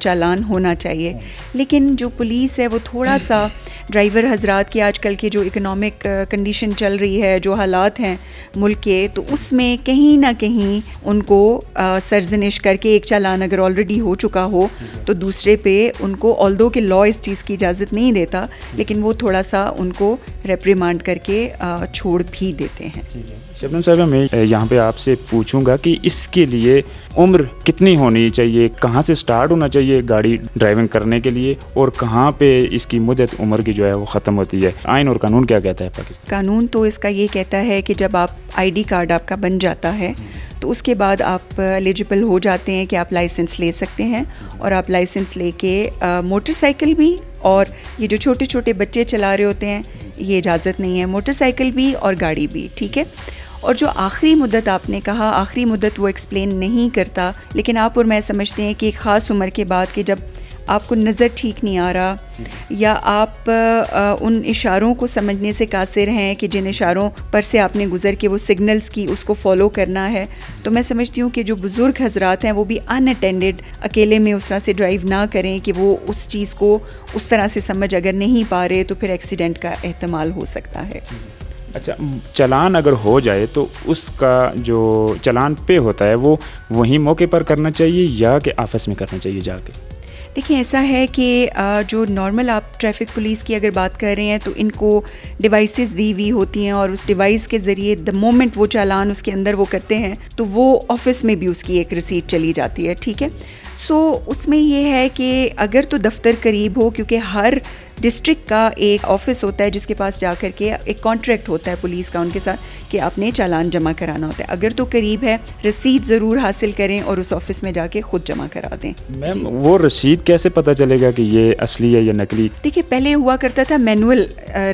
چالان ہونا چاہیے. لیکن جو پولیس ہے وہ تھوڑا سا ڈرائیور حضرات کی آج کل کی جو اکنامک کنڈیشن چل رہی ہے, جو حالات ہیں ملک کے, تو اس میں کہیں نہ کہیں ان کو سرزنش کر کے ایک چالان اگر آلریڈی ہو چکا ہو تو دوسرے پہ ان کو, آلدو کہ لاء اس چیز کی اجازت نہیں دیتا, لیکن وہ تھوڑا سا ان کو ریپریمانڈ کر کے چھوڑ بھی دیتے ہیں. شبنم صاحبہ, میں یہاں پہ آپ سے پوچھوں گا کہ اس کے لیے عمر کتنی ہونی چاہیے, کہاں سے سٹارٹ ہونا چاہیے گاڑی ڈرائیونگ کرنے کے لیے, اور کہاں پہ اس کی مدت عمر کی جو ہے وہ ختم ہوتی ہے؟ آئین اور قانون کیا کہتا ہے پاکستان؟ قانون تو اس کا یہ کہتا ہے کہ جب آپ آئی ڈی کارڈ آپ کا بن جاتا ہے تو اس کے بعد آپ ایلیجبل ہو جاتے ہیں کہ آپ لائسنس لے سکتے ہیں, اور آپ لائسنس لے کے موٹر سائیکل بھی, اور یہ جو چھوٹے چھوٹے بچے چلا رہے ہوتے ہیں یہ اجازت نہیں ہے, موٹر سائیکل بھی اور گاڑی بھی, ٹھیک ہے. اور جو آخری مدت آپ نے کہا, آخری مدت وہ ایکسپلین نہیں کرتا, لیکن آپ اور میں سمجھتے ہیں کہ ایک خاص عمر کے بعد کہ جب آپ کو نظر ٹھیک نہیں آ رہا, یا آپ ان اشاروں کو سمجھنے سے قاصر ہیں کہ جن اشاروں پر سے آپ نے گزر کے وہ سگنلز کی اس کو فالو کرنا ہے, تو میں سمجھتی ہوں کہ جو بزرگ حضرات ہیں وہ بھی ان اٹینڈڈ اکیلے میں اس طرح سے ڈرائیو نہ کریں کہ وہ اس چیز کو اس طرح سے سمجھ اگر نہیں پا رہے تو پھر ایکسیڈنٹ کا احتمال ہو سکتا ہے. اچھا, چلان اگر ہو جائے تو اس کا جو چلان پے ہوتا ہے وہ وہیں موقع پر کرنا چاہیے یا کہ آفس میں کرنا چاہیے جا کے؟ دیکھیں, ایسا ہے کہ جو نارمل آپ ٹریفک پولیس کی اگر بات کر رہے ہیں تو ان کو ڈیوائسز دی ہوئی ہوتی ہیں, اور اس ڈیوائس کے ذریعے دا مومنٹ وہ چالان اس کے اندر وہ کرتے ہیں تو وہ آفس میں بھی اس کی ایک رسیٹ چلی جاتی ہے, ٹھیک ہے. سو اس میں یہ ہے کہ اگر تو دفتر قریب ہو, کیونکہ ہر ڈسٹرکٹ کا ایک آفس ہوتا ہے جس کے پاس جا کر کے ایک کانٹریکٹ ہوتا ہے پولیس کا ان کے ساتھ کہ آپ نے چالان جمع کرانا ہوتا ہے. اگر تو قریب ہے, رسید ضرور حاصل کریں اور اس آفس میں جا کے خود جمع کرا دیں. میم, وہ رسید کیسے پتہ چلے گا کہ یہ اصلی ہے یا نقلی؟ دیکھیے, پہلے ہوا کرتا تھا مینول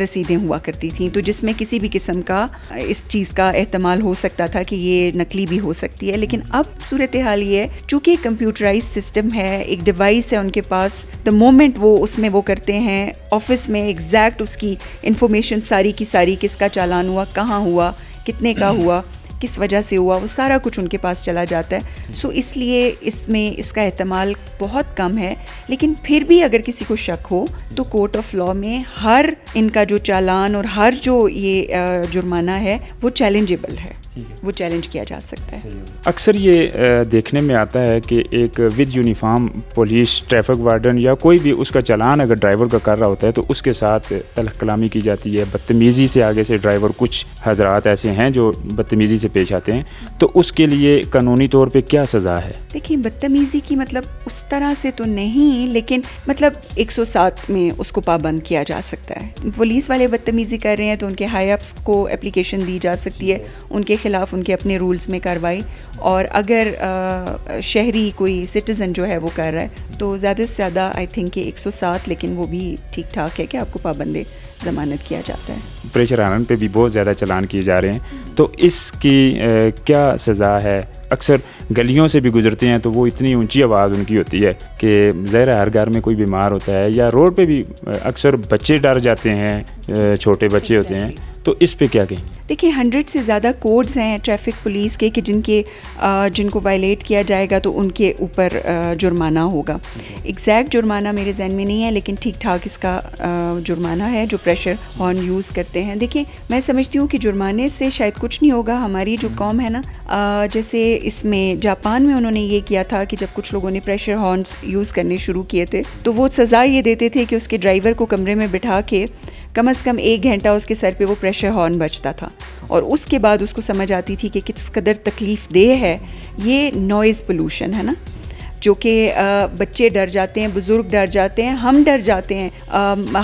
رسیدیں ہوا کرتی تھیں, تو جس میں کسی بھی قسم کا اس چیز کا احتمال ہو سکتا تھا کہ یہ نقلی بھی ہو سکتی ہے. لیکن اب صورتحال یہ ہے, چونکہ کمپیوٹرائز سسٹم ہے, ایک ڈیوائس ہے ان کے پاس, دا مومنٹ وہ اس میں وہ کرتے ہیں آفس میں ایگزیکٹ اس کی انفارمیشن ساری کی ساری, کس کا چالان ہوا, کہاں ہوا, کتنے کا ہوا, کس وجہ سے ہوا, وہ سارا کچھ ان کے پاس چلا جاتا ہے. سو اس لیے اس میں اس کا احتمال بہت کم ہے. لیکن پھر بھی اگر کسی کو شک ہو تو کورٹ آف لاء میں ہر ان کا جو چالان اور ہر جو یہ جرمانہ ہے وہ چیلنجیبل ہے, وہ چیلنج کیا جا سکتا ہے. اکثر یہ دیکھنے میں آتا ہے کہ ایک with uniform police traffic warden یا کوئی بھی اس کا چلان اگر ڈرائیور کا کر رہا ہوتا ہے تو اس کے ساتھ تلخ کلامی کی جاتی ہے, بدتمیزی سے آگے سے ڈرائیور, کچھ حضرات ایسے ہیں جو بدتمیزی سے پیش آتے ہیں, تو اس کے لیے قانونی طور پہ کیا سزا ہے؟ دیکھیں, بدتمیزی کی مطلب اس طرح سے تو نہیں, لیکن مطلب 107 میں اس کو پابند کیا جا سکتا ہے. پولیس والے بدتمیزی کر رہے ہیں تو ان کے ہائی اپس کو اپلیکیشن دی جا سکتی ہے, ان کے خلاف ان کے اپنے رولز میں کارروائی, اور اگر شہری کوئی سٹیزن جو ہے وہ کر رہا ہے تو زیادہ سے زیادہ آئی تھنک کہ 107, لیکن وہ بھی ٹھیک ٹھاک ہے کہ آپ کو پابند ضمانت کیا جاتا ہے. پریشر ہارن پہ بھی بہت زیادہ چلان کیے جا رہے ہیں, تو اس کی کیا سزا ہے؟ اکثر گلیوں سے بھی گزرتے ہیں تو وہ اتنی اونچی آواز ان کی ہوتی ہے کہ ظاہر ہے ہر گھر میں کوئی بیمار ہوتا ہے, یا روڈ پہ بھی اکثر بچے ڈر جاتے ہیں, چھوٹے بچے ہوتے ہیں, تو اس پہ کیا کہیں؟ دیکھیں, 100 سے زیادہ کوڈز ہیں ٹریفک پولیس کے کہ جن کو وائلیٹ کیا جائے گا تو ان کے اوپر جرمانہ ہوگا. ایگزیکٹ جرمانہ میرے ذہن میں نہیں ہے, لیکن ٹھیک ٹھاک اس کا جرمانہ ہے جو پریشر ہارن یوز کرتے ہیں. دیکھیں, میں سمجھتی ہوں کہ جرمانے سے شاید کچھ نہیں ہوگا. ہماری جو قوم ہے نا, جیسے اس میں جاپان میں انہوں نے یہ کیا تھا کہ جب کچھ لوگوں نے پریشر ہارنز یوز کرنے شروع کیے تھے تو وہ سزا یہ دیتے تھے کہ اس کے ڈرائیور کو کمرے میں بٹھا کے کم از کم 1 گھنٹہ اس کے سر پہ وہ پریشر ہارن بجتا تھا, اور اس کے بعد اس کو سمجھ آتی تھی کہ کس قدر تکلیف دہ ہے یہ نوائز پولوشن ہے نا, جو کہ بچے ڈر جاتے ہیں, بزرگ ڈر جاتے ہیں, ہم ڈر جاتے ہیں,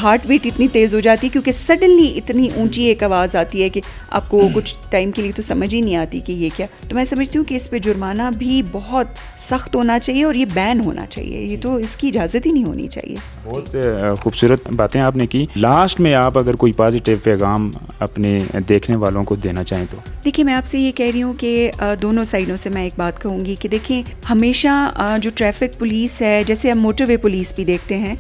ہارٹ بیٹ اتنی تیز ہو جاتی ہے کیونکہ سڈنلی اتنی اونچی ایک آواز آتی ہے کہ آپ کو کچھ ٹائم کے لیے تو سمجھ ہی نہیں آتی کہ یہ کیا. تو میں سمجھتی ہوں کہ اس پہ جرمانہ بھی بہت سخت ہونا چاہیے اور یہ بین ہونا چاہیے, یہ تو اس کی اجازت ہی نہیں ہونی چاہیے. بہت خوبصورت باتیں آپ نے کی. لاسٹ میں آپ اگر کوئی پازیٹیو پیغام اپنے دیکھنے والوں کو دینا چاہیں تو؟ دیکھیں, میں آپ سے یہ کہہ رہی ہوں کہ دونوں سائڈوں سے میں ایک بات کہوں گی کہ دیکھیں, ہمیشہ جو ٹریفک پولیس ہے, جیسے ہم موٹر وے پولیس بھی دیکھتے ہیں,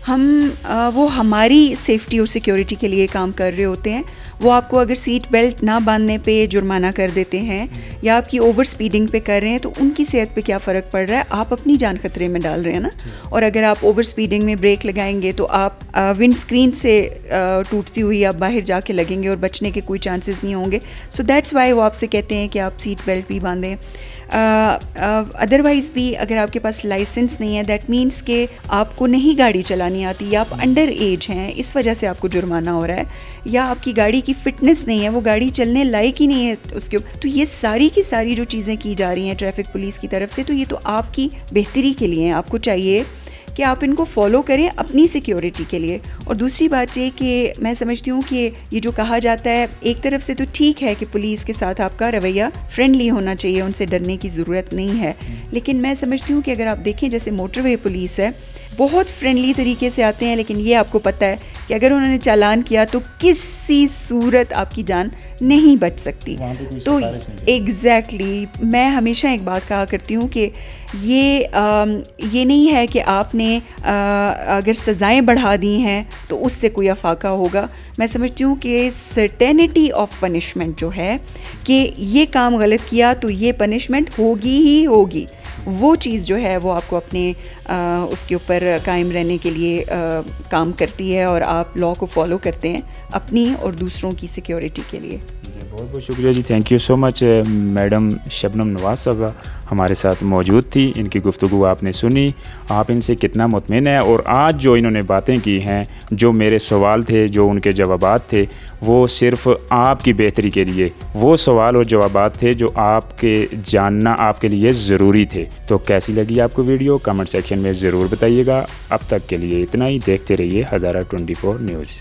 وہ ہماری سیفٹی اور سیکیورٹی کے لیے کام کر رہے ہوتے ہیں. وہ آپ کو اگر سیٹ بیلٹ نہ باندھنے پہ جرمانہ کر دیتے ہیں یا آپ کی اوور سپیڈنگ پہ کر رہے ہیں تو ان کی صحت پہ کیا فرق پڑ رہا ہے؟ آپ اپنی جان خطرے میں ڈال رہے ہیں نا. اور اگر آپ اوور سپیڈنگ میں بریک لگائیں گے تو آپ ونڈ اسکرین سے ٹوٹتی ہوئی آپ باہر جا کے لگیں گے اور بچنے کے کوئی چانسز نہیں ہوں گے. سو دیٹس وائی وہ آپ سے کہتے ہیں کہ آپ سیٹ بیلٹ بھی باندھیں. ادروائز بھی اگر آپ کے پاس لائسنس نہیں ہے دیٹ مینس کہ آپ کو نہیں گاڑی چلانی آتی یا آپ انڈر ایج ہیں, اس وجہ سے آپ کو جرمانہ ہو رہا ہے, یا آپ کی گاڑی کی فٹنس نہیں ہے, وہ گاڑی چلنے لائق ہی نہیں ہے اس کے. تو یہ ساری کی ساری جو چیزیں کی جا رہی ہیں ٹریفک پولیس کی طرف سے, تو یہ تو آپ کی بہتری کے لیے ہیں. آپ کو چاہیے کہ آپ ان کو فالو کریں اپنی سیکیورٹی کے لیے. اور دوسری بات یہ کہ میں سمجھتی ہوں کہ یہ جو کہا جاتا ہے ایک طرف سے تو ٹھیک ہے کہ پولیس کے ساتھ آپ کا رویہ فرینڈلی ہونا چاہیے, ان سے ڈرنے کی ضرورت نہیں ہے. لیکن میں سمجھتی ہوں کہ اگر آپ دیکھیں جیسے موٹر وے پولیس ہے, بہت فرینڈلی طریقے سے آتے ہیں, لیکن یہ آپ کو پتہ ہے کہ اگر انہوں نے چالان کیا تو کسی صورت آپ کی جان نہیں بچ سکتی. تو ایگزیکٹلی میں ہمیشہ ایک بات کہا کرتی ہوں کہ یہ نہیں ہے کہ آپ نے اگر سزائیں بڑھا دی ہیں تو اس سے کوئی افاقہ ہوگا. میں سمجھتی ہوں کہ سرٹینٹی آف پنشمنٹ جو ہے کہ یہ کام غلط کیا تو یہ پنشمنٹ ہوگی ہی ہوگی, وہ چیز جو ہے وہ آپ کو اپنے اس کے اوپر قائم رہنے کے لیے کام کرتی ہے, اور آپ لاء کو فالو کرتے ہیں اپنی اور دوسروں کی سیکیورٹی کے لیے. بہت بہت شکریہ جی, thank you so much. Madam Shabnam Nawaz صاحبہ ہمارے ساتھ موجود تھی, ان کی گفتگو آپ نے سنی, آپ ان سے کتنا مطمئن ہیں. اور آج جو انہوں نے باتیں کی ہیں, جو میرے سوال تھے, جو ان کے جوابات تھے, وہ صرف آپ کی بہتری کے لیے وہ سوال اور جوابات تھے جو آپ کے جاننا آپ کے لیے ضروری تھے. تو کیسی لگی آپ کو ویڈیو کمنٹ سیکشن میں ضرور بتائیے گا. اب تک کے لیے اتنا ہی. دیکھتے رہیے ہزارہ 24 نیوز.